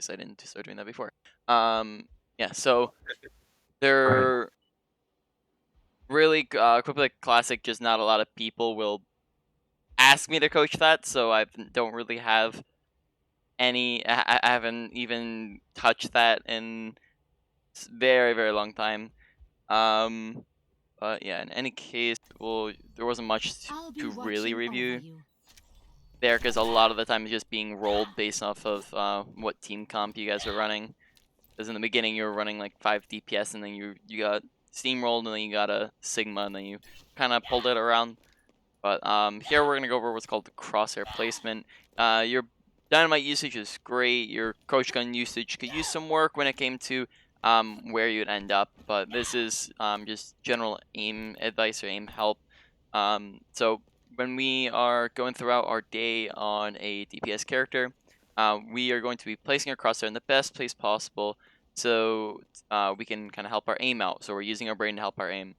because I didn't start doing that before. Yeah, so they're really quickly like classic. Just not a lot of people will ask me to coach that, so I don't really have any. I haven't even touched that in very very long time. But yeah, in any case, well, there wasn't much to really review there because a lot of the time it's just being rolled based off of what team comp you guys are running. Because in the beginning you were running like 5 DPS, and then you got steamrolled, and then you got a Sigma, and then you kind of pulled it around. But here we're gonna go over what's called the crosshair placement. Your dynamite usage is great. Your coach gun usage could use some work when it came to where you'd end up. But this is just general aim advice or aim help. So when we are going throughout our day on a DPS character, we are going to be placing our crosshair in the best place possible, so we can kind of help our aim out. So we're using our brain to help our aim.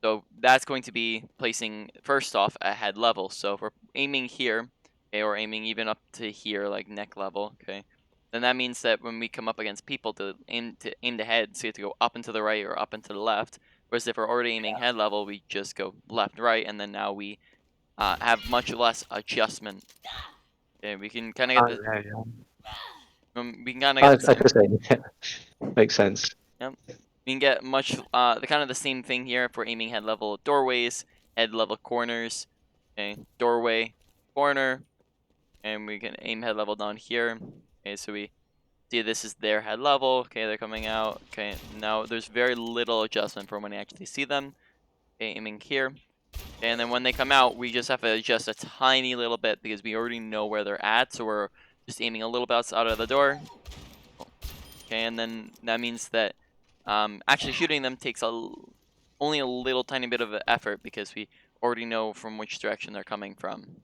So that's going to be placing first off at head level. So if we're aiming here, okay, or aiming even up to here, like neck level, okay, then that means that when we come up against people to aim the head, so you have to go up and to the right or up and to the left. Whereas if we're already aiming head level, we just go left, right, and then now we have much less adjustment. Okay, we can kind of get Yeah, yeah. we can kind of get I just saying, yeah. Makes sense. Yep. We can get much the kind of the same thing here if we're aiming head level doorways, head level corners. Okay, doorway, corner, and we can aim head level down here. Okay, so we see this is their head level. Okay, they're coming out. Okay, now there's very little adjustment from when you actually see them. Okay, aiming here. Okay, and then when they come out, we just have to adjust a tiny little bit because we already know where they're at. So we're just aiming a little bit out of the door. Okay, and then that means that actually shooting them takes only a little tiny bit of effort because we already know from which direction they're coming from.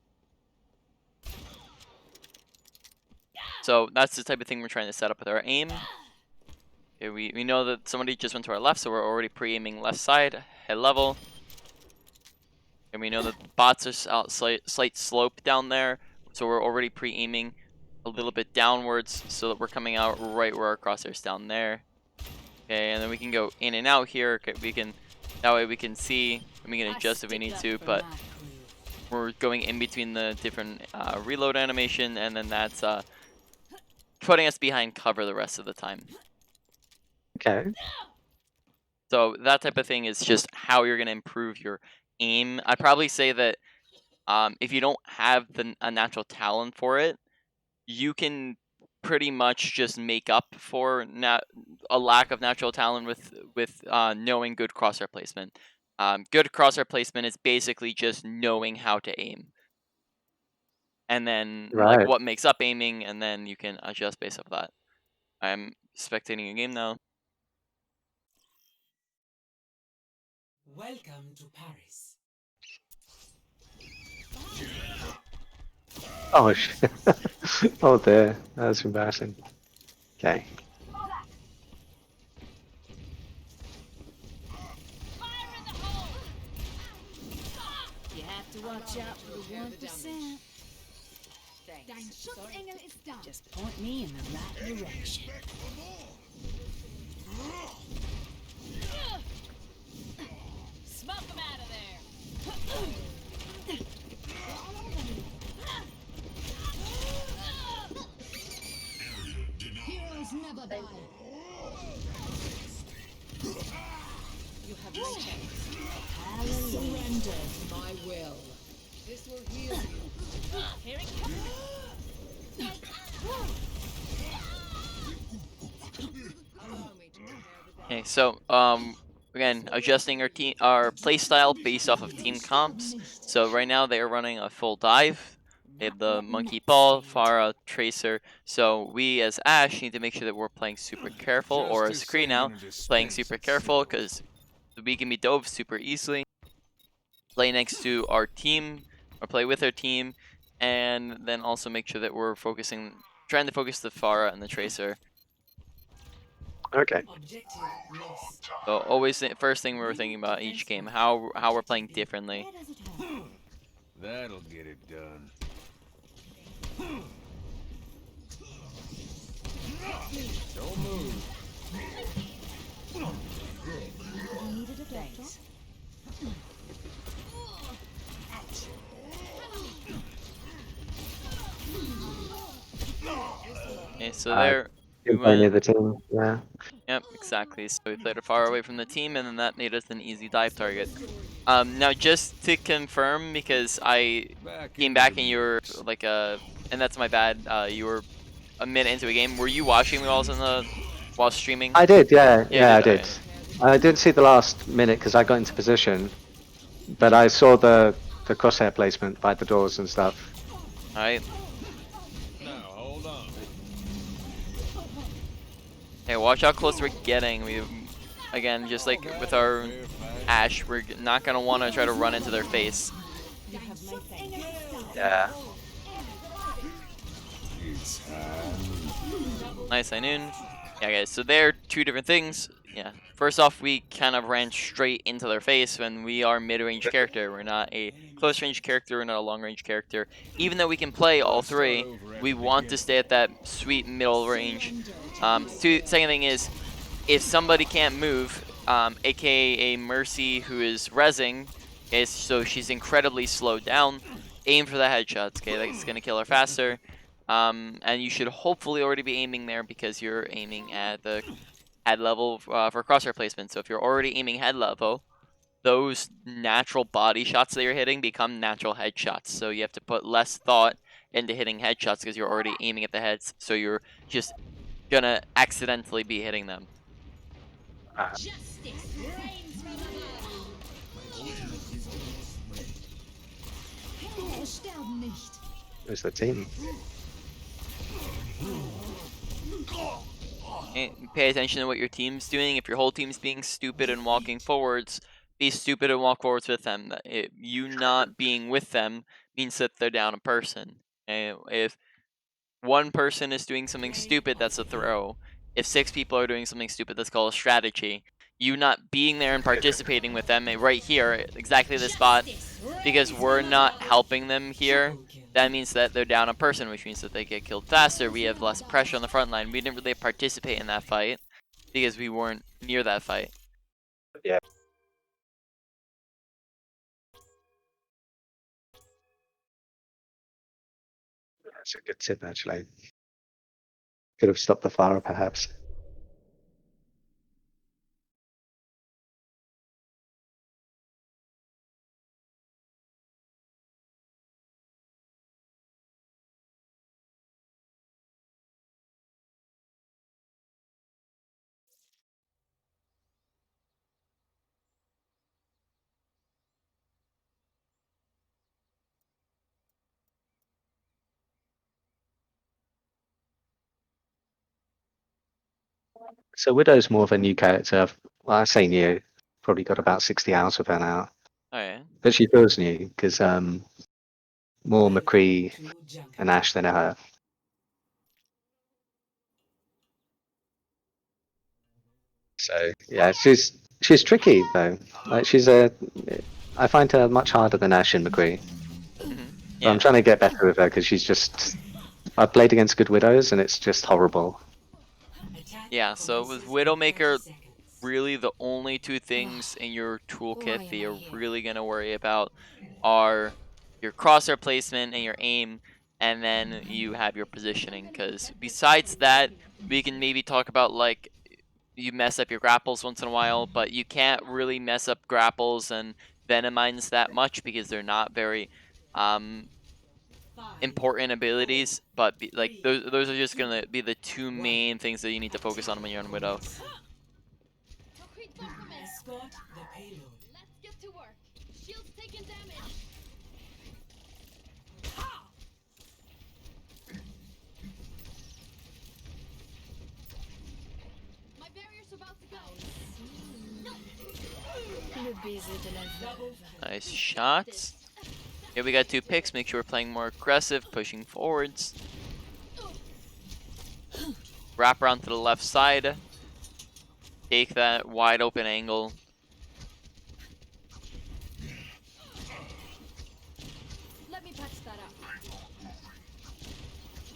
So that's the type of thing we're trying to set up with our aim. Okay, we know that somebody just went to our left, so we're already pre-aiming left side, head level. And we know that the bots are out slight slope down there, so we're already pre-aiming a little bit downwards so that we're coming out right where our crosshair's down there. Okay, and then we can go in and out here. Okay, that way we can see, and we can adjust if we need to, but we're going in between the different reload animation, and then that's putting us behind cover the rest of the time. Okay. So that type of thing is just how you're going to improve your aim. I'd probably say that if you don't have a natural talent for it, you can pretty much just make up for a lack of natural talent with knowing good crosshair placement. Good crosshair placement is basically just knowing how to aim, and then like Right. what makes up aiming, and then you can adjust based off that. I'm spectating a game now. Welcome to Paris. Oh shit. Oh dear, that's embarrassing. Okay. You have to watch out for the 1%. Dein Schutzengel ist da. Just point me in the right direction. Smoke them out of there. Heroes never die. You have my chance. Surrender to my will. This will heal you. Here it comes. Allow me to prepare the Okay, so again, adjusting our play style based off of team comps. So right now they are running a full dive. They have the monkey ball, Pharah, Tracer. So we as Ashe need to make sure that we're playing super careful, or as McCree now, playing super careful because we can be dove super easily. Play next to our team, or play with our team, and then also make sure that we're trying to focus the Pharah and the Tracer. Okay. Objective lost. So always the first thing we were thinking about each game, how we're playing differently. Where does it hurt? That'll get it done. Okay, so Uh, there we Play near went. the team. Yeah. Yep, exactly. So we played it far away from the team, and then that made us an easy dive target. Now just to confirm, because I came back and you were like and that's my bad. You were a minute into a game. Were you watching me while streaming? I did. Yeah. Yeah, you Yeah, I did. did. Alright. I didn't see the last minute because I got into position, but I saw the crosshair placement by the doors and stuff. Alright. Now hold on. Hey, watch how close we're getting. We again, just like with our Fair fight. Ashe, we're not gonna want to try to run into their face. You have my thanks. Yeah. Nice, I knew. Yeah, guys. So they're two different things. Yeah. First off, we kind of ran straight into their face when we are mid-range character. We're not a close-range character. We're not a long-range character. Even though we can play all three, we want to stay at that sweet middle range. Second thing is, if somebody can't move, aka a Mercy who is rezzing, okay, so she's incredibly slowed down, aim for the headshots, okay, that's gonna kill her faster. And you should hopefully already be aiming there because you're aiming at the head level for crosshair placement. So if you're already aiming head level, those natural body shots that you're hitting become natural headshots. So you have to put less thought into hitting headshots because you're already aiming at the heads. So you're just gonna accidentally be hitting them. Justice reigns from above. Sterben nicht. Where's the team? And pay attention to what your team's doing. If your whole team's being stupid and walking forwards, be stupid and walk forwards with them. You not being with them means that they're down a person. And if one person is doing something stupid, that's a throw. If 6 people are doing something stupid, that's called a strategy. You not being there and participating with them right here, exactly the spot, because we're not helping them here, that means that they're down a person, which means that they get killed faster. We have less pressure on the front line. We didn't really participate in that fight because we weren't near that fight. Yeah. That's a good tip, actually. Could have stopped the fire, perhaps. So Widow's more of a new character. Well, I say new. Probably got about 60 hours of her now. Alright. But she feels new because more McCree and Ashe than her. So yeah, she's tricky though. Like I find her much harder than Ashe and McCree. But I'm Yeah. trying to get better with her because she's just. I've played against good widows and it's just horrible. Yeah, so with Widowmaker, really the only two things in your toolkit that you're really going to worry about are your crosshair placement and your aim, and then you have your positioning, because besides that, we can maybe talk about like you mess up your grapples once in a while, but you can't really mess up grapples and venom mines that much because they're not very important abilities, but like those are just gonna be the two main things that you need to focus on when you're on Widow. Escort the payload. Let's get to work. Shield's taking damage. My barrier's about to go. Le baiser de la veuve. Nice shots. Here we got 2 picks. Make sure we're playing more aggressive, pushing forwards. Wrap around to the left side. Take that wide open angle. Let me patch that up.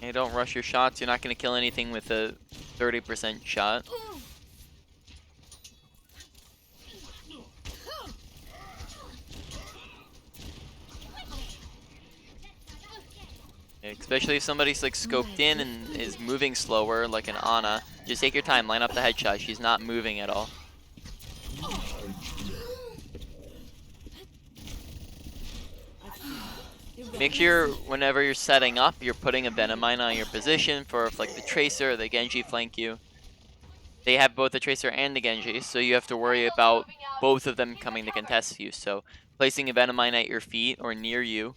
Hey, don't rush your shots. You're not going to kill anything with a 30% shot. Especially if somebody's like scoped in and is moving slower, like an Ana. Just take your time, line up the headshot. She's not moving at all. Make sure whenever you're setting up, you're putting a Venom Mine on your position for if like the Tracer or the Genji flank you. They have both the Tracer and the Genji, so you have to worry about both of them coming to contest you. So placing a Venom Mine at your feet or near you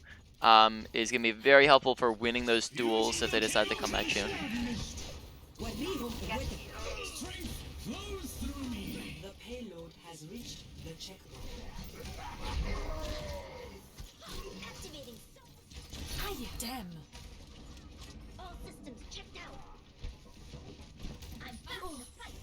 is going to be very helpful for winning those duels if they decide to come at you. The payload has reached the checkpoint. Damn. All systems checked out. I'm back in the fight.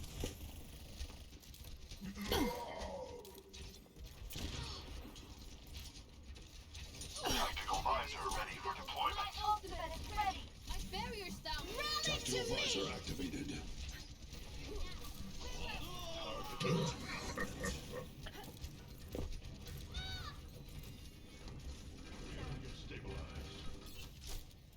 Tactical visor ready for deployment. My ultimate is ready. My barrier's down. Rally to me. Activated.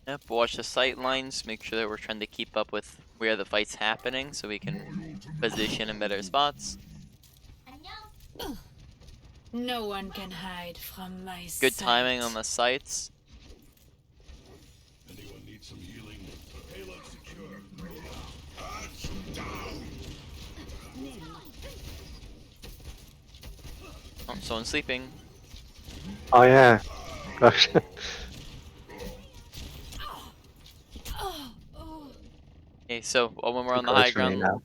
Yep, watch the sight lines, make sure that we're trying to keep up with where the fight's happening so we can position in better spots. No one can hide from my sight. Good timing on the sights. Anyone need some healing? Payload secure. Oh, someone's sleeping. Oh yeah. Gosh. Okay, so when we're on the Close high for me ground, now.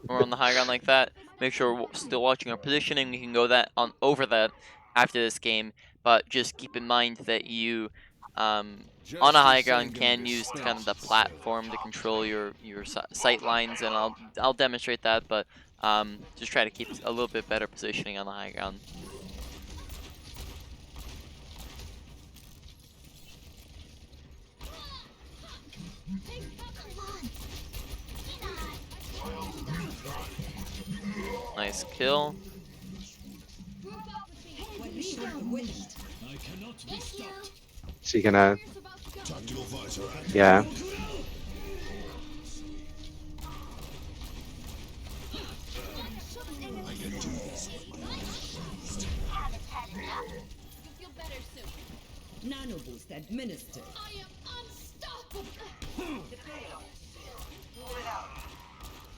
when we're on the high ground like that, make sure we're still watching our positioning. We can go that on over that after this game, but just keep in mind that you on a high ground can use kind of the platform to control your sight lines, and I'll demonstrate that, but just try to keep a little bit better positioning on the high ground. Nice kill. Is he gonna? Tactical visor Yeah. Nano boost administered. I am unstoppable.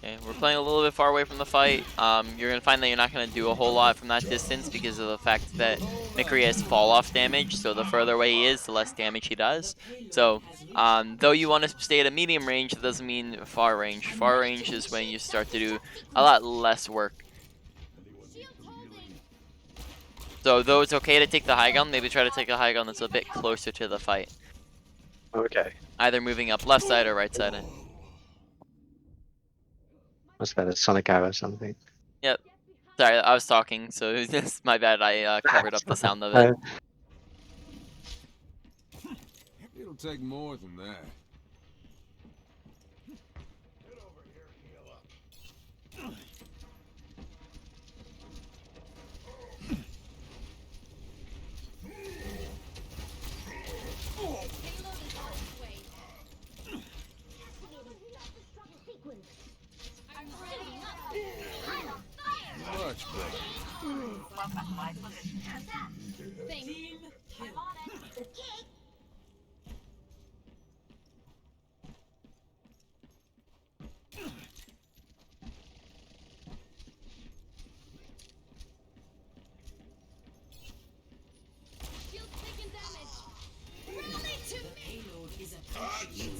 Okay, we're playing a little bit far away from the fight. You're going to find that you're not going to do a whole lot from that distance because of the fact that McCree has fall-off damage, so the further away he is, the less damage he does. So, though you want to stay at a medium range, that doesn't mean far range. Far range is when you start to do a lot less work. So, though it's okay to take the high ground, maybe try to take a high ground that's a bit closer to the fight. Okay. Either moving up left side or right side. Must have had a sonic arrow or something. Yep. Sorry, I was talking, so it's my bad. I covered up the sound of it. It'll take more than that. Much better. Team kill. The payload is approaching.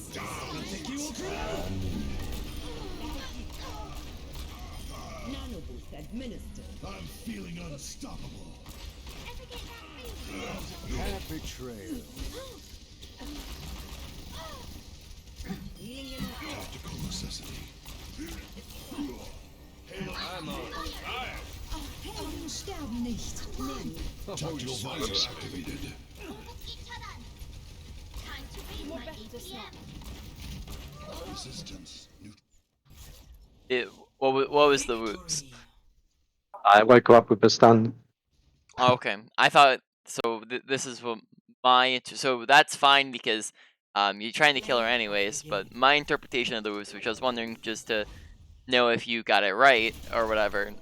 Nano boost administered. I'm feeling unstoppable. Happy trail. Tactical necessity. I'm on fire. Sterben nicht. Tactical visor activated. Resistance. What was the whoops? I woke up with a stun. Oh, okay, I thought so. This is what so that's fine because You're trying to kill her anyways, but my interpretation of the moves, which I was wondering just to know if you got it right or whatever,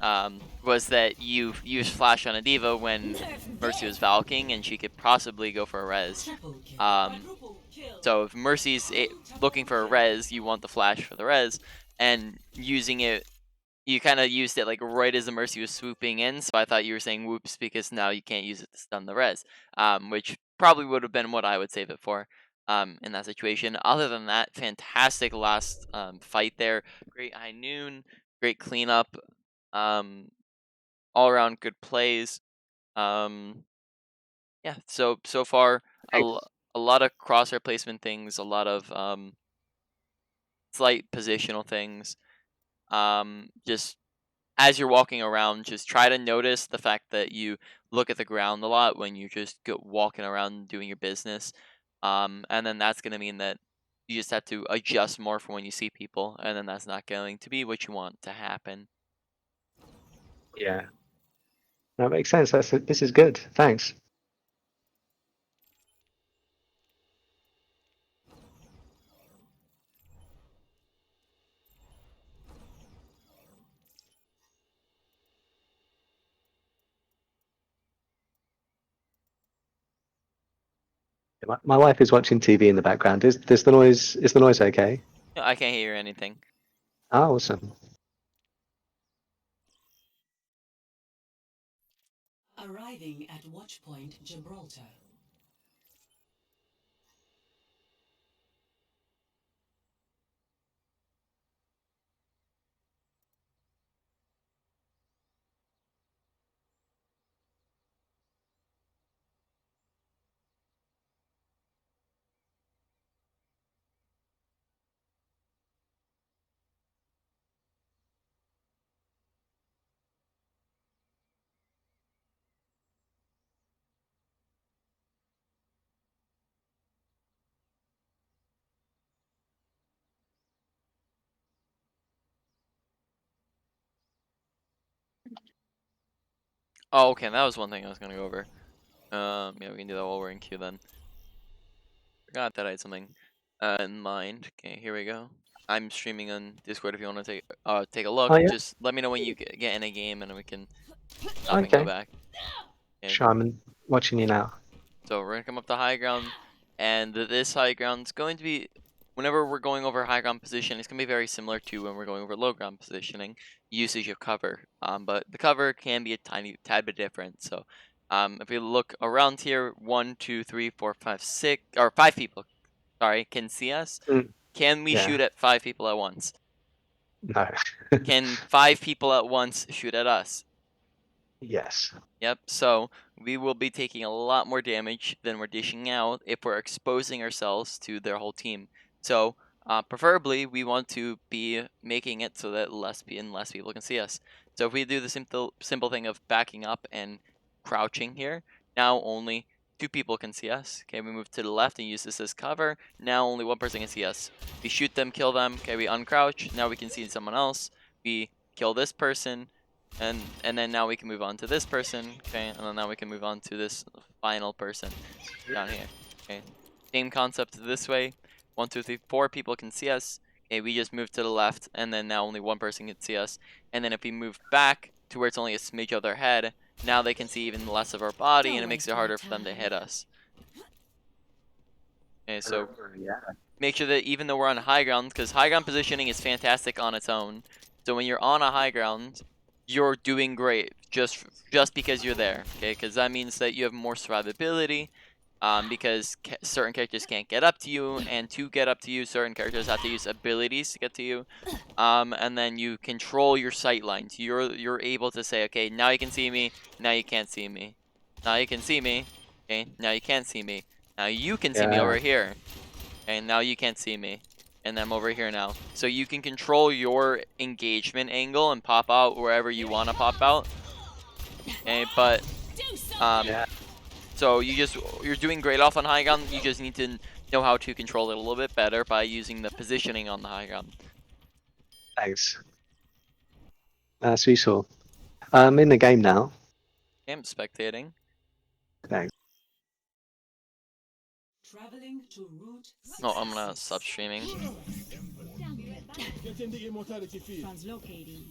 was that you used Flash on a diva when Mercy was Valking and she could possibly go for a res. Triple kill. Um, Quadruple kill. so if Mercy's looking for a res, you want the Flash for the res, and using it, you kind of used it like right as the Mercy was swooping in, so I thought you were saying whoops because now you can't use it to stun the res, which probably would have been what I would save it for in that situation. Other than that, fantastic last fight there. Great high noon, great cleanup, all around good plays. Yeah, so far a lot of crosshair placement things, a lot of slight positional things. Just as you're walking around, just try to notice the fact that you look at the ground a lot when you're just walking around doing your business. And then that's going to mean that you just have to adjust more for when you see people, and then that's not going to be what you want to happen. Yeah. That makes sense. This is good. Thanks. My wife is watching TV in the background. Is the noise okay? I can't hear anything. Oh, awesome. Arriving at Watchpoint Gibraltar. Oh, okay, that was one thing I was gonna go over. Yeah, we can do that while we're in queue then. Forgot that I had something in mind. Okay, here we go. I'm streaming on Discord if you want to take a look. Oh yeah. Just let me know when you get in a game and we can stop and go Okay. back. Okay. Sure, I'm watching you now. So we're gonna come up to high ground, and this high ground's going to be, whenever we're going over high ground position, it's gonna be very similar to when we're going over low ground positioning, usage of cover. But the cover can be a tiny tad bit different. So, if we look around here, 1, 2, 3, 4, 5, 6, or 5 people, sorry, can see us. Mm, Can we yeah. shoot at 5 people at once? No. Can 5 people at once shoot at us? Yes. Yep, so we will be taking a lot more damage than we're dishing out if we're exposing ourselves to their whole team. So, preferably, we want to be making it so that less people can see us. So if we do the simple thing of backing up and crouching here, now only 2 people can see us. Okay, we move to the left and use this as cover. Now only 1 person can see us. We shoot them, kill them. Okay, we uncrouch. Now we can see someone else. We kill this person. And then now we can move on to this person, okay, and then now we can move on to this final person down here, okay. Same concept this way. 1, 2, 3, 4 people can see us. Okay, we just move to the left, and then now only 1 person can see us. And then if we move back to where it's only a smidge of their head, now they can see even less of our body, and it makes it harder for them to hit us. Okay, so yeah. make sure that even though we're on high ground, because high ground positioning is fantastic on its own. So when you're on a high ground, you're doing great just because you're there, okay? Because that means that you have more survivability, because certain characters can't get up to you, and to get up to you, certain characters have to use abilities to get to you, and then you control your sight lines. You're able to say, okay, now you can see me, now you can't see me, now you can see me, okay, now you can't see me, now you can see me over here, and now you can't see me. And I'm over here now. So you can control your engagement angle and pop out wherever you want to pop out. Okay, but Yeah. so you're doing great off on high ground. You just need to know how to control it a little bit better by using the positioning on the high ground. Thanks. That's useful. I'm in the game now. Okay, I'm spectating. Thanks. Traveling to route. No, I'm gonna stop streaming. Get in the immortality field. Translocating.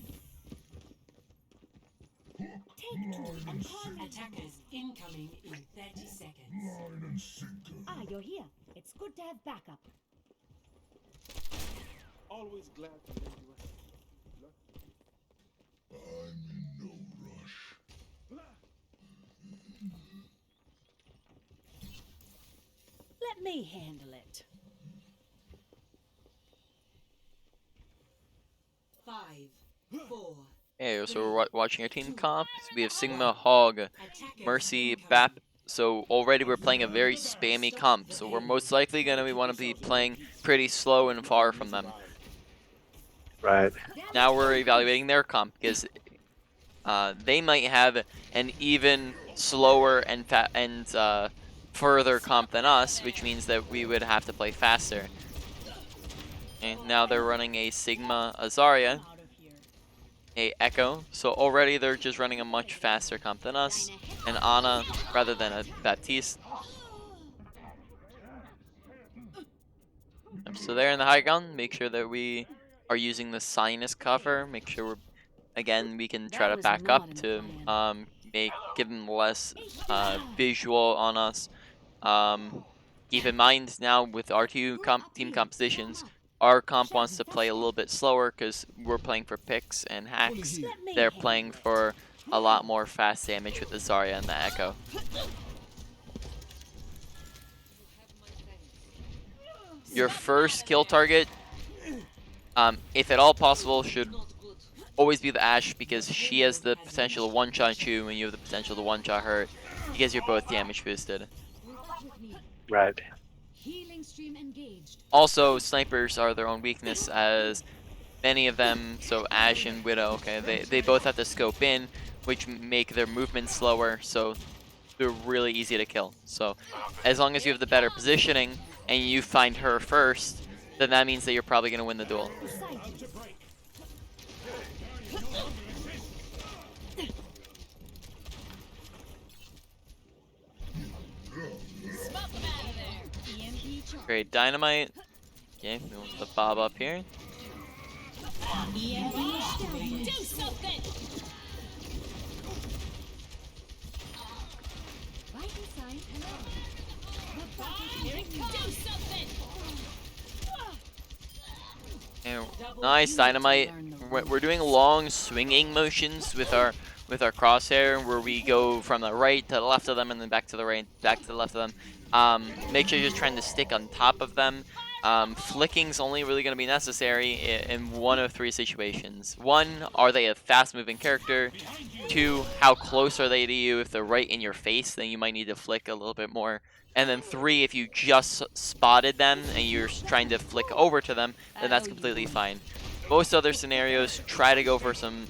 Take two and call me. Attackers incoming in 30 seconds. Ah, you're here. It's good to have backup. Always glad to lend you Let me handle it. 5, 4. Hey, so we're watching a team comp. So we have Sigma, Hog, Mercy, Bap. So already we're playing a very spammy comp. So we're most likely gonna want to be playing pretty slow and far from them. Right. Now we're evaluating their comp because they might have an even slower and further comp than us, which means that we would have to play faster. Okay, now they're running a Sigma Azaria, Out of here. a Echo, so already they're just running a much faster comp than us, an Ana rather than a Baptiste. So they're in the high ground, make sure that we are using the sinus cover, make sure we're, again, we can try to back up to give them less visual on us. Keep in mind now with our team compositions, our comp wants to play a little bit slower because we're playing for picks and hacks. They're playing for a lot more fast damage with the Zarya and the Echo. Your first kill target, if at all possible, should always be the Ashe because she has the potential to one-shot you and you have the potential to one-shot her because you're both damage boosted. Right. Healing stream engaged. Also, snipers are their own weakness as many of them, so Ashe and Widow, okay, they both have to scope in, which make their movement slower, so they're really easy to kill. So as long as you have the better positioning and you find her first, then that means that you're probably going to win the duel. Great dynamite. Okay, we want the Bob up here. Do something. Vital sign Here it comes. Do something. And nice dynamite. We're doing long swinging motions with our crosshair, where we go from the right to the left of them and then back to the right, back to the left of them. Make sure you're just trying to stick on top of them. Flicking's only really going to be necessary in one of three situations. One, are they a fast-moving character? Two, how close are they to you? If they're right in your face, then you might need to flick a little bit more. And then three, if you just spotted them and you're trying to flick over to them, then that's completely fine. Most other scenarios, try to go for some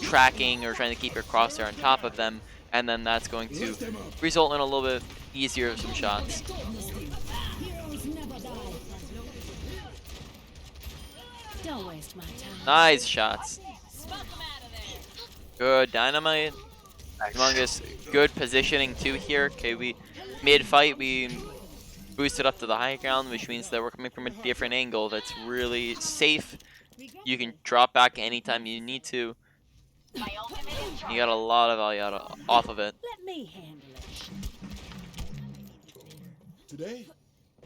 tracking or trying to keep your crosshair on top of them, and then that's going to result in a little bit easier of some shots. Heroes never die. Don't waste my time. Nice shots. Smoke 'em out of there. Good dynamite. Nice. Humongous. Good positioning too here. Okay, we mid-fight we boosted up to the high ground, which means that we're coming from a different angle that's really safe. You can drop back anytime you need to. You got a lot of value off of it. Let me handle it. Today,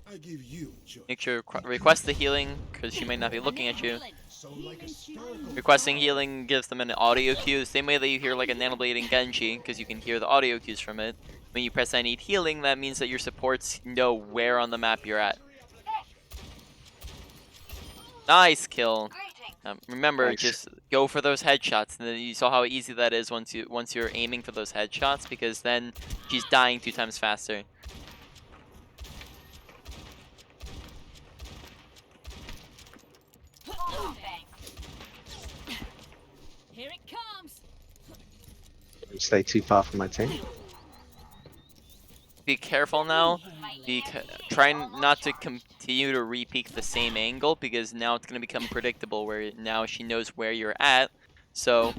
I give you a choice. Make sure request the healing because she might not be looking at you. So like a spherical Requesting healing gives them an audio cue, the same way that you hear like a Nanoblade in Genji, because you can hear the audio cues from it. When you press I need healing, that means that your supports know where on the map you're at. Nice kill. Remember, Nice. just go for those headshots. And then you saw how easy that is once you're aiming for those headshots, because then she's dying 2 times faster. Here it comes. Don't stay too far from my team. Be careful now. Try not to continue to re-peek the same angle, because now it's going to become predictable where now she knows where you're at. So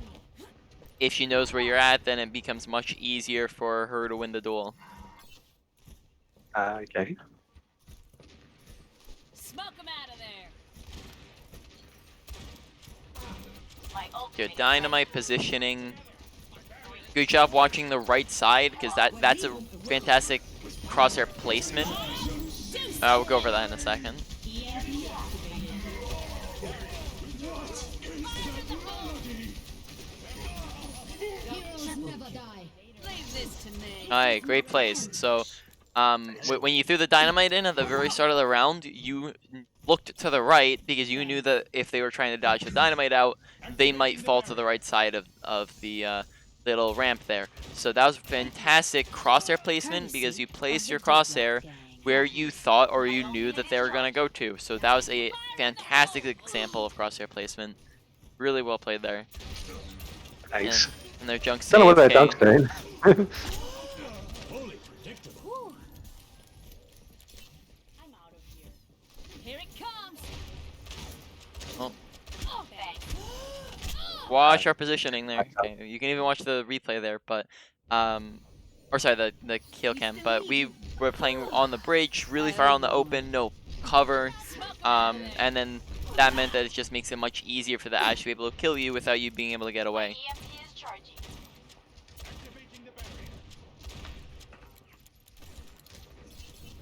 if she knows where you're at, then it becomes much easier for her to win the duel. Okay. Good dynamite positioning. Good job watching the right side, because that's a fantastic crosshair placement. We'll go over that in a second. Heroes never die. Leave this to me. Alright, great plays. So, when you threw the dynamite in at the very start of the round, you looked to the right because you knew that if they were trying to dodge the dynamite out, they might fall to the right side of the little ramp there. So that was fantastic crosshair placement because you placed your crosshair where you thought or you knew that they were going to go to. So that was a fantastic example of crosshair placement. Really well played there. Thanks. And their junk's Don't know what their AFK. dog's doing. I'm out of here. Here it comes. Oh. Oh, thanks. Watch our positioning there. Okay, you can even watch the replay there, but or sorry, the kill cam. But we were playing on the bridge, really far on the open, no cover, and then that meant that it just makes it much easier for the Ashe to be able to kill you without you being able to get away. Activating the barrier.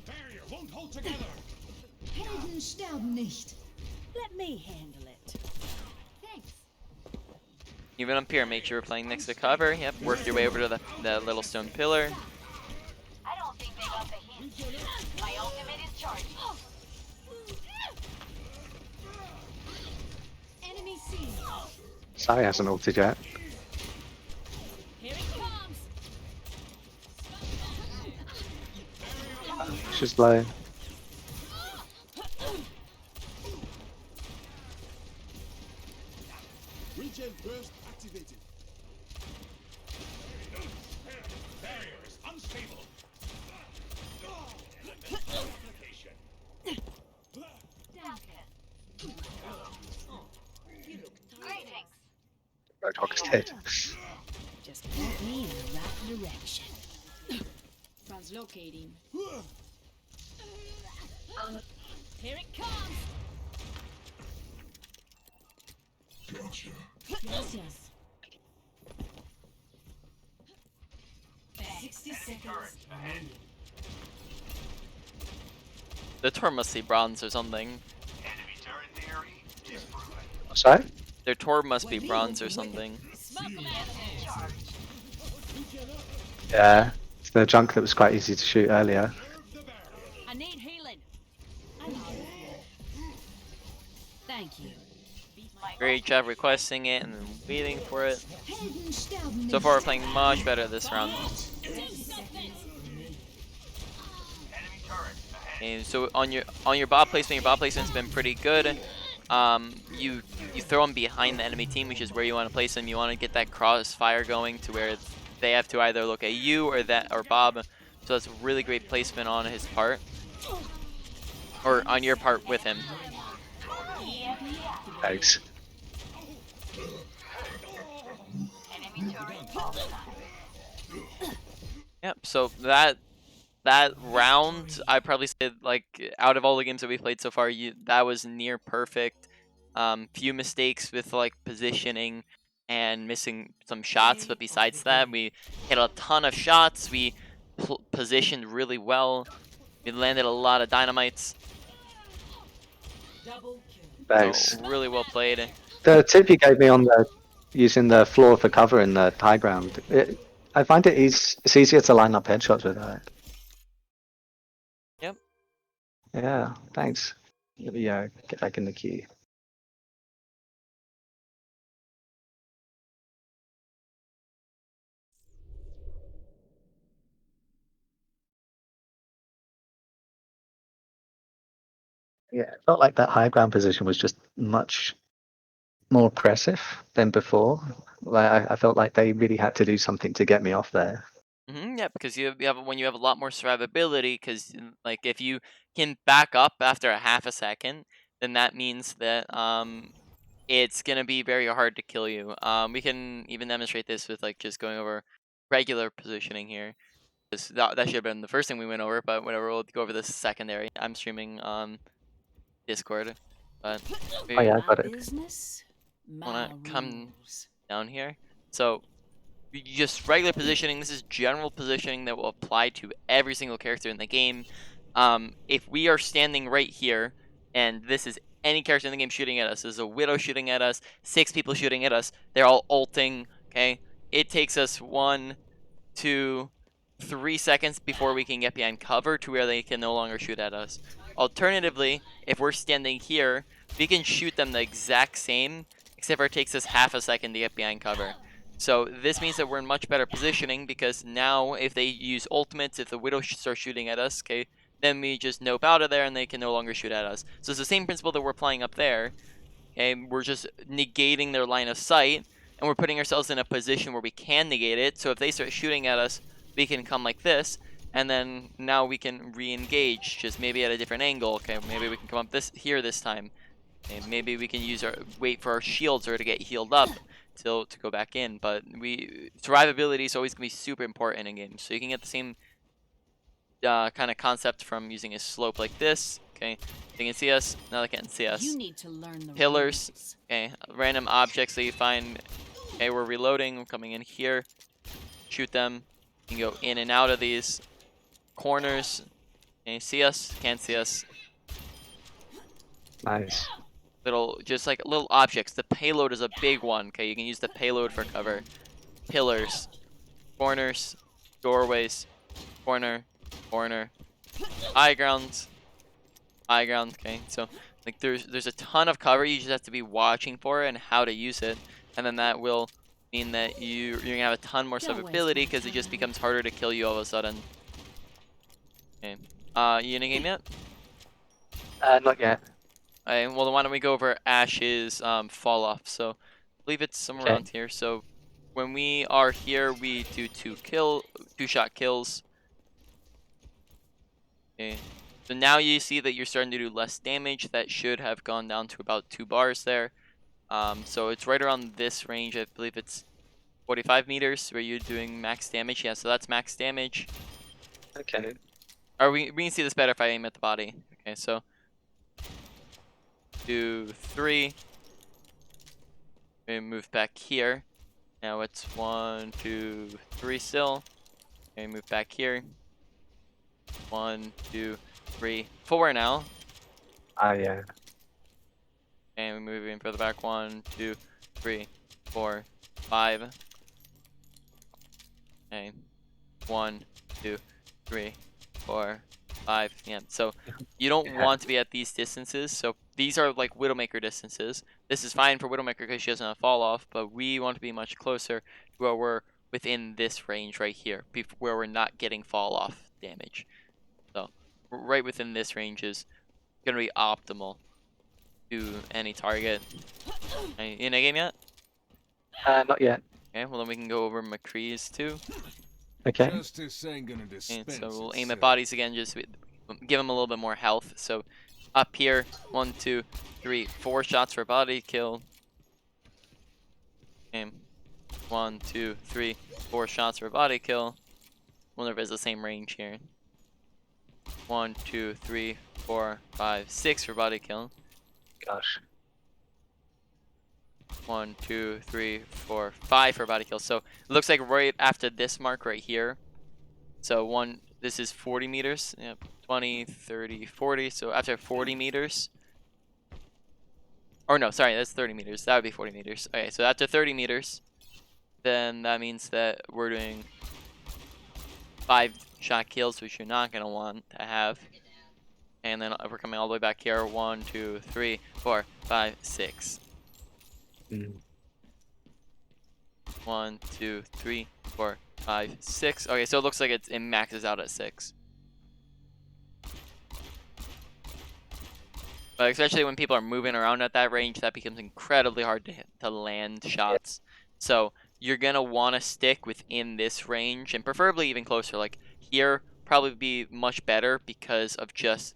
Barrier won't hold together. Helden sterben nicht. Let me handle it. Thanks. Even up here, make sure we're playing next to cover. Yep, work your way over to the little stone pillar. I don't think they got the hint. My ultimate is charging. Enemy seen. Sorry, hasn't ulted yet. Here it comes. She's low. Regen burst activated. Barrier is unstable. Greetings. Roadhog's dead. Just point me in the right direction. Translocating. Here it comes. Gracias. 60 seconds remaining. The Tor must be bronze or something. Enemy turret theory disproven. Sorry? Their Tor must be bronze or something. Smoke them. Yeah. It's the junk that was quite easy to shoot earlier. I need healing. I'm out of here. Thank you. Great job requesting it and then waiting for it. Helden sterben So nicht. far, we're playing much better this round. Enemy turret ahead. And so on your bot placement's been pretty good. You throw them behind the enemy team, which is where you want to place them. You want to get that crossfire going to where they have to either look at you or Bob. So that's a really great placement on his part, or on your part with him. Thanks. Yep. So that round, I probably said, like, out of all the games that we played so far, that was near perfect. Few mistakes with like positioning and missing some shots, but besides that, we hit a ton of shots. We positioned really well. We landed a lot of dynamites. Double kill. Thanks. So really well played. The tip you gave me on the using the floor for cover in the high ground, I find it's easier to line up headshots with that. Yep. Yeah, thanks. Yeah, get back in the queue. Yeah, it felt like that high ground position was just much more oppressive than before. Like I felt like they really had to do something to get me off there. Yeah, because you have when you have a lot more survivability, because like if you can back up after a half a second, then that means that it's gonna be very hard to kill you. We can even demonstrate this with like just going over regular positioning here. That should have been the first thing we went over, but whatever, we'll go over the secondary. I'm streaming on Discord, but Oh yeah, I got it. Business? wanna My come rules. down here. So just regular positioning. This is general positioning that will apply to every single character in the game. If we are standing right here, and this is any character in the game shooting at us, there's a Widow shooting at us, 6 people shooting at us, they're all ulting, okay? It takes us 1, 2, 3 seconds before we can get behind cover to where they can no longer shoot at us. Alternatively, if we're standing here, we can shoot them the exact same, except for it takes us half a second to get behind cover. So this means that we're in much better positioning, because now if they use ultimates, if the Widow starts shooting at us, okay, then we just nope out of there and they can no longer shoot at us. So it's the same principle that we're applying up there. Okay, we're just negating their line of sight, and we're putting ourselves in a position where we can negate it. So if they start shooting at us, we can come like this, and then now we can re-engage, just maybe at a different angle. Okay, maybe we can come up here this time. Okay, maybe we can wait for our shields or to get healed up to go back in. But survivability is always gonna be super important in games. So you can get the same kind of concept from using a slope like this. Okay, they can see us. Now they can't see us. You need to learn the Pillars. rules. Okay, random objects that you find. Okay, we're reloading. We're coming in here. Shoot them. You can go in and out of these corners. Okay, see us? Can't see us. Nice. Just like little objects. The payload is a big one. Okay, you can use the payload for cover. Pillars, corners, doorways, corner, high ground. Okay, so like there's a ton of cover. You just have to be watching for it and how to use it, and then that will mean that you're gonna have a ton more survivability, because it just becomes harder to kill you all of a sudden. Okay, you in a game yet? Not yet. Alright, well then why don't we go over Ashe's fall off. So I believe it's somewhere Okay. around here. So when we are here, we do 2-shot kills. Okay. So now you see that you're starting to do less damage. That should have gone down to about 2 bars there. So it's right around this range. I believe it's 45 meters where you're doing max damage. Yeah, so that's max damage. Okay. Or we can see this better if I aim at the body. Okay, so 2, 3. We move back here. Now it's 1, 2, 3 still. Okay, move back here. 1, 2, 3, 4 now. Yeah. And we move in further back. 1, 2, 3, 4, 5. Okay. 1, 2, 3, 4, 5. Yeah. So you don't want to be at these distances. So these are like Widowmaker distances. This is fine for Widowmaker because she doesn't have fall off, but we want to be much closer to where we're within this range right here, where we're not getting fall off damage. So right within this range is gonna be optimal to any target. Are you in a game yet? Not yet. Okay, well then we can go over McCree's too. Okay. Justice ain't gonna And dispense so we'll aim itself. at bodies again, just give them a little bit more health. So up here, 1, 2, 3, 4 shots for body kill. Okay. 1, 2, 3, 4 shots for body kill. Wonder if it's the same range here. 1, 2, 3, 4, 5, 6 for body kill. Gosh. 1, 2, 3, 4, 5 for body kill. So it looks like right after this mark right here. So this is 40 meters. Yep, 20, 30, 40. So after 40 meters. Or no, sorry, that's 30 meters. That would be 40 meters. Okay, so after 30 meters, then that means that we're doing 5-shot kills, which you're not gonna want to have. And then we're coming all the way back here. 1, 2, 3, 4, 5, 6. 1, 2, 3, 4, 5, 6. Okay, so it looks like it maxes out at 6. But especially when people are moving around at that range, that becomes incredibly hard to land shots. So you're gonna want to stick within this range, and preferably even closer. Like here, probably be much better because of just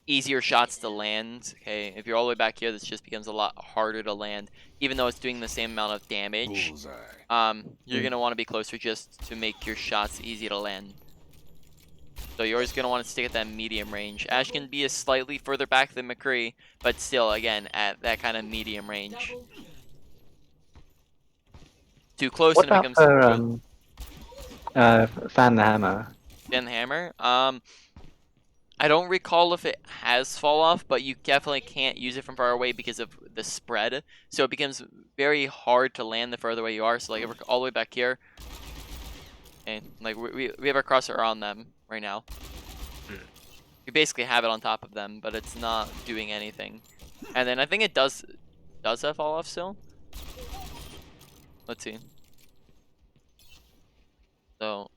easier shots to land. Okay, if you're all the way back here, this just becomes a lot harder to land, even though it's doing the same amount of damage. Bullseye. You're gonna want to be closer just to make your shots easy to land. So you're always gonna want to stick at that medium range. Ashe can be a slightly further back than McCree, but still, again, at that kind of medium range. Double kill. Too close What and it about becomes for Fan the Hammer? Then hammer. I don't recall if it has fall off, but you definitely can't use it from far away because of the spread. So it becomes very hard to land the further away you are. So like if we're all the way back here, and like we have our crosshair on them right now. We basically have it on top of them, but it's not doing anything. And then I think it does that fall off still? Let's see. So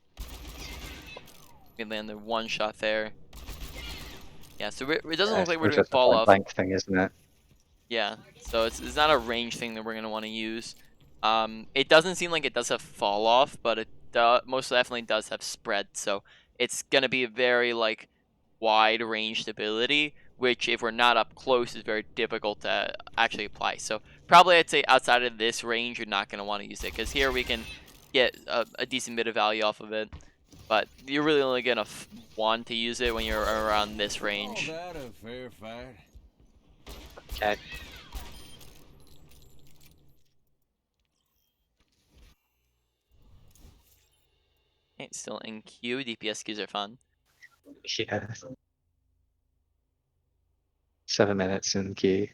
we landed one shot there. Yeah, so it doesn't look like we're It's doing just a fall point off. blank thing, isn't it? Yeah, so it's not a range thing that we're gonna want to use. It doesn't seem like it does have fall off, but it most definitely does have spread. So it's gonna be a very like wide ranged ability, which if we're not up close is very difficult to actually apply. So probably I'd say outside of this range, you're not gonna want to use it because here we can get a decent bit of value off of it. But you're really only gonna want to use it when you're around this range. That a fair fight. Okay. Okay, still in queue. DPS queues are fun. Yeah. 7 minutes in queue.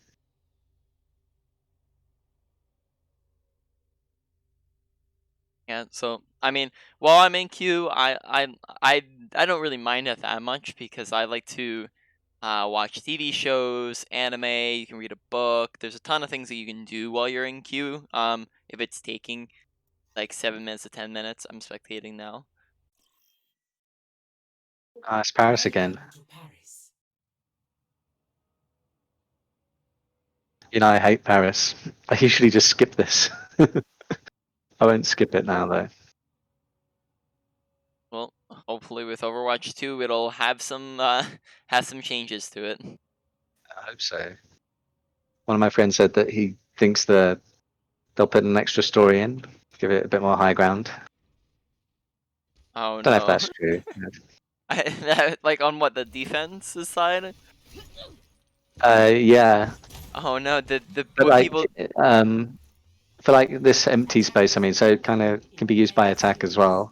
Yeah, so I mean, while I'm in queue, I don't really mind it that much because I like to watch TV shows, anime. You can read a book. There's a ton of things that you can do while you're in queue. If it's taking like 7 minutes to 10 minutes, I'm spectating now. It's Paris again. Welcome to Paris. You know, I hate Paris. I usually just skip this. I won't skip it now, though. Well, hopefully with Overwatch 2, it'll have some changes to it. I hope so. One of my friends said that he thinks that they'll put an extra story in, give it a bit more high ground. Oh Don't know if no! that's true. Like on what, the defense side? Yeah, Oh no! The but what like, people. for like this empty space, I mean, so it kind of can be used by attack as well.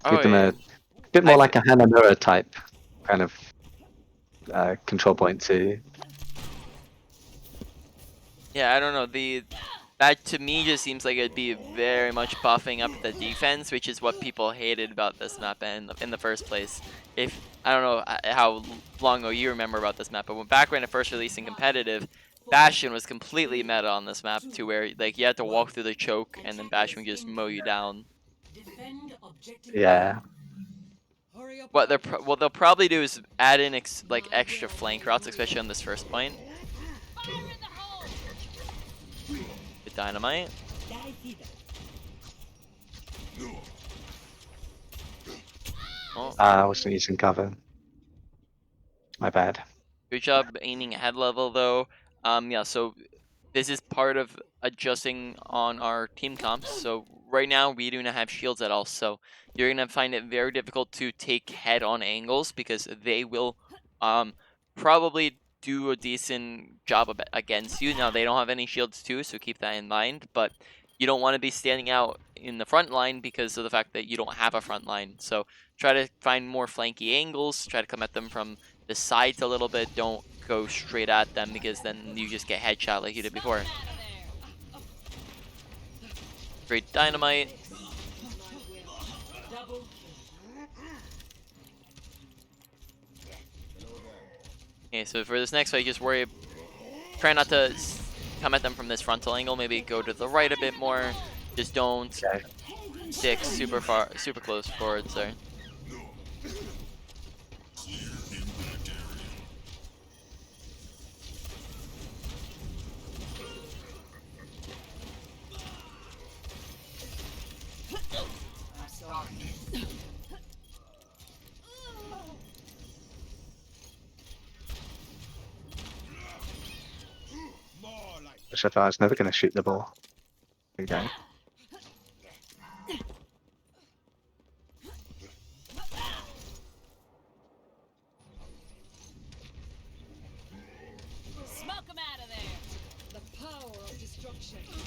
Oh Give them yeah. a bit more I've- like a Hanamura type kind of control point too. Yeah, I don't know. That to me just seems like it'd be very much buffing up the defense, which is what people hated about this map in the first place. If I don't know how long ago you remember about this map, but back when it first released in competitive, Bastion was completely meta on this map to where like you had to walk through the choke and then Bastion would just mow you down. Defend objective. Yeah, Hurry up. What they'll probably do is add in like extra flank routes, especially on this first point. Fire in the hole! The dynamite. Oh. I wasn't using cover. My bad. Good job aiming at head level though. Yeah, so this is part of adjusting on our team comps. So right now we do not have shields at all. So you're gonna find it very difficult to take head on angles because they will probably do a decent job against you. Now they don't have any shields too, so keep that in mind. But you don't want to be standing out in the front line because of the fact that you don't have a front line. So try to find more flanky angles. Try to come at them from the sides a little bit. Don't go straight at them because then you just get headshot like you did before. Out of there! Great dynamite. Double kill. Okay, so for this next fight, just try not to come at them from this frontal angle. Maybe go to the right a bit more. Just don't Okay. stick super close forwards there. More like Which I thought I was never going to shoot the ball. There you go. action.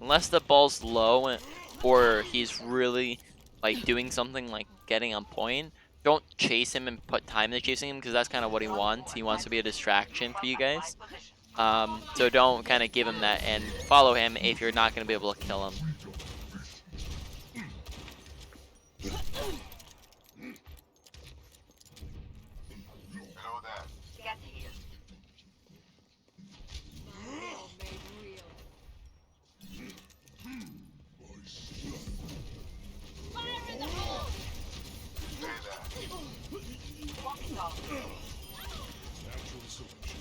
Unless the ball's low or he's really like doing something like getting on point, don't chase him and put time into chasing him because that's kind of what he wants. He wants to be a distraction for you guys. So don't kind of give him that and follow him if you're not going to be able to kill him. Know that. Get here. My will made real. Fire in the hole! Say that. Walking off. Natural selection.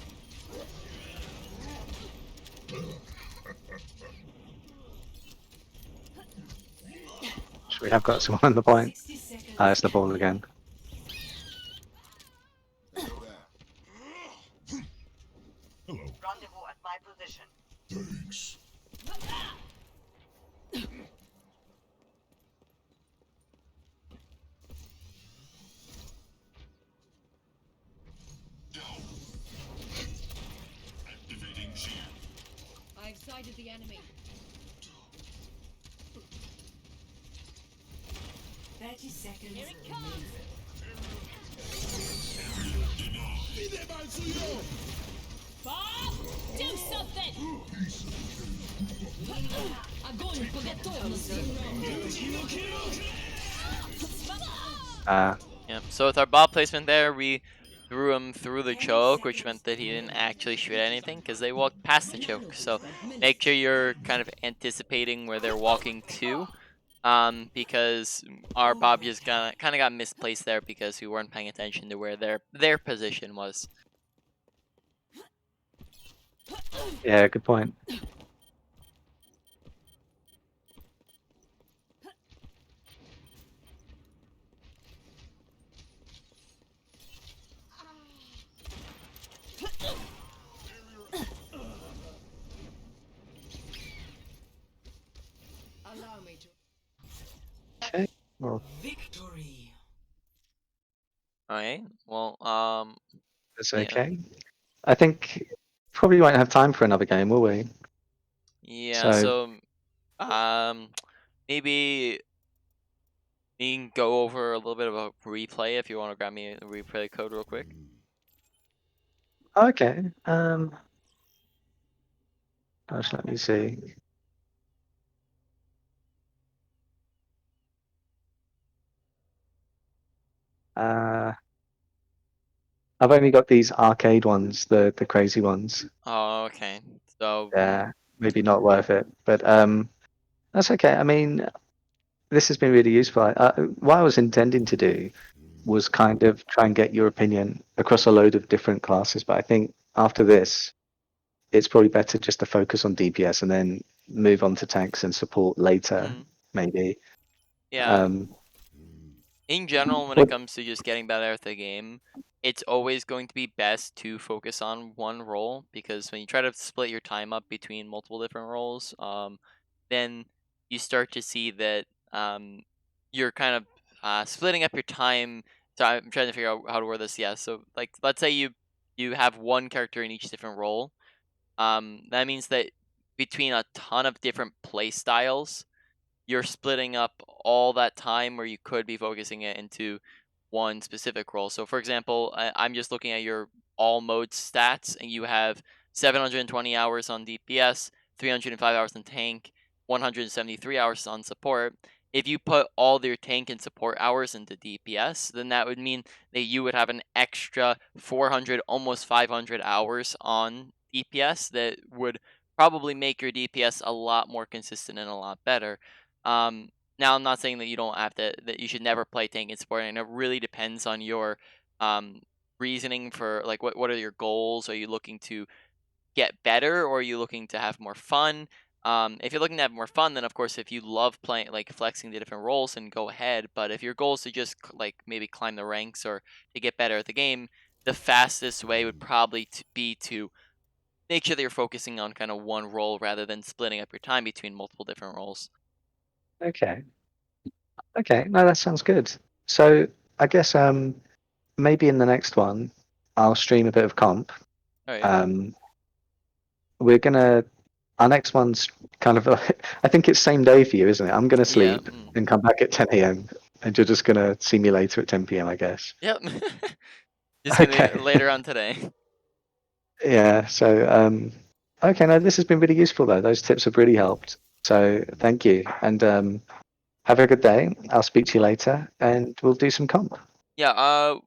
We have got someone on the point. 60 seconds. Ah, it's the ball again. Know that. Hello. Rendezvous at my position. Thanks. Activating shield. I've sighted the enemy. 30 seconds. Here it comes! Bob, do something! Огонь по готовности! Yep. So with our bot placement there, we threw him through the choke, which meant that he didn't actually shoot anything because they walked past the choke. So make sure you're kind of anticipating where they're walking to, because our Bob just kind of got misplaced there because we weren't paying attention to where their position was. Yeah, good point. Allow me to. Okay. Well, Victory. Alright. Well, that's Yeah. okay. I think probably won't have time for another game, will we? yeah. So, maybe you can go over a little bit of a replay if you want to grab me a replay code real quick. Okay. Gosh, let me see. I've only got these arcade ones, the crazy ones. Oh, okay. So, Yeah, maybe not worth it, but that's okay. I mean, this has been really useful. What I was intending to do was kind of try and get your opinion across a load of different classes, but I think after this, it's probably better just to focus on DPS and then move on to tanks and support later, Mhm. maybe. yeah. Um, In general, when it what- comes to just getting better at the game, it's always going to be best to focus on one role because when you try to split your time up between multiple different roles, then you start to see that you're kind of splitting up your time. So I'm trying to figure out how to word this. Yeah. So like, let's say you have one character in each different role. That means that between a ton of different play styles, you're splitting up all that time where you could be focusing it into one specific role. So, for example, I'm just looking at your all mode stats, and you have 720 hours on DPS, 305 hours on tank, 173 hours on support. If you put all your tank and support hours into DPS, then that would mean that you would have an extra 400, almost 500 hours on DPS that would probably make your DPS a lot more consistent and a lot better. Um, Now, I'm not saying that you don't have to, that you should never play tank and support, and it really depends on your um, reasoning for like what are your goals? Are you looking to get better, or are you looking to have more fun? If you're looking to have more fun, then of course, if you love playing like flexing the different roles, then go ahead. But if your goal is to just like maybe climb the ranks or to get better at the game, the fastest way would probably be to make sure that you're focusing on kind of one role rather than splitting up your time between multiple different roles. Okay. Okay. No, that sounds good. So I guess maybe in the next one I'll stream a bit of comp. All right. We're gonna our next one's kind of I think it's same day for you, isn't it? I'm gonna Yeah. sleep and come back at 10 a.m. and you're just gonna see me later at 10 p.m. I guess. Yep. Just gonna Okay. be later on today. Yeah. So okay. No, this has been really useful though. Those tips have really helped. So thank you, and have a good day. I'll speak to you later, and we'll do some comp. Yeah.